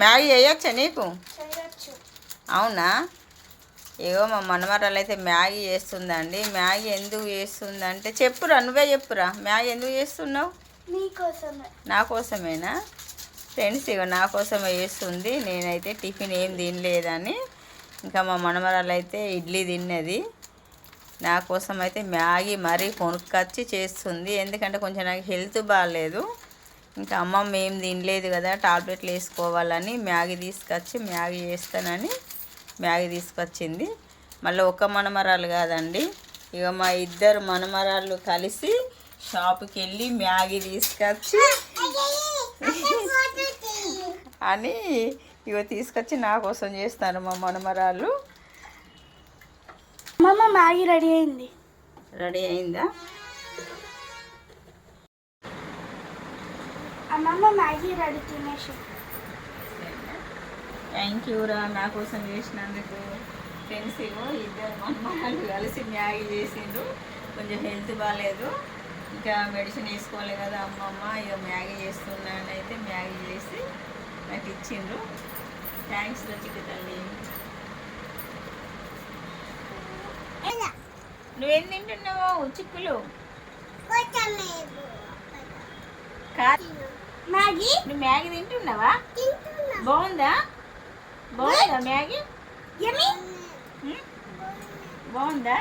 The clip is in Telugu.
మ్యాగీ చేయొచ్చా నీకు? అవునా? ఏవో మా మనమరాలు అయితే మ్యాగీ చేస్తుందండి. మ్యాగీ ఎందుకు చేస్తుందంటే చెప్పురా, నువ్వే చెప్పురా. మ్యాగీ ఎందుకు చేస్తున్నావు? నా కోసమేనా? ఫ్రెండ్స్, ఇక నా కోసమే చేస్తుంది. నేనైతే టిఫిన్ ఏం తినలేదని, ఇంకా మా మనమరాలు అయితే ఇడ్లీ తిన్నది. నా కోసం అయితే మ్యాగీ మరీ కొనుక్కొచ్చి చేస్తుంది. ఎందుకంటే కొంచెం నాకు హెల్త్ బాగాలేదు. ఇంకా అమ్మమ్మ ఏం తినలేదు కదా, టాబ్లెట్లు వేసుకోవాలని మ్యాగీ తీసుకొచ్చి మ్యాగీ చేస్తానని మ్యాగీ తీసుకొచ్చింది. మళ్ళీ ఒక మనమరాలు కాదండి, ఇక మా ఇద్దరు మనమరాళ్ళు కలిసి షాపుకి వెళ్ళి మ్యాగీ తీసుకొచ్చి అని ఇక తీసుకొచ్చి నా కోసం చేస్తాను మా మనమరాళ్ళు. అమ్మమ్మ మ్యాగీ రెడీ అయింది. రెడీ అయిందా? అమ్మమ్మ మ్యాగీ రెడీ తినేసి. థ్యాంక్ యూ రా, నా కోసం చేసినందుకు. ఫ్రెండ్స్, ఇగో ఇద్దరు మనమరాళ్ళు కలిసి మ్యాగీ చేసిండ్రు. కొంచెం హెల్త్ బాగాలేదు, ఇంకా మెడిసిన్ వేసుకోవాలి కదా అమ్మమ్మ, ఇక మ్యాగీ చేస్తున్నాను అయితే మ్యాగీ చేసి నాకు ఇచ్చిండ్రు. థ్యాంక్స్ రచిక తల్లి. నువ్వేం తింటున్నావు? చిక్కులు మ్యాగీ. నువ్వు మ్యాగీ తింటున్నావా? బాగుందా? బాగుందా మ్యాగీ? బాగుందా?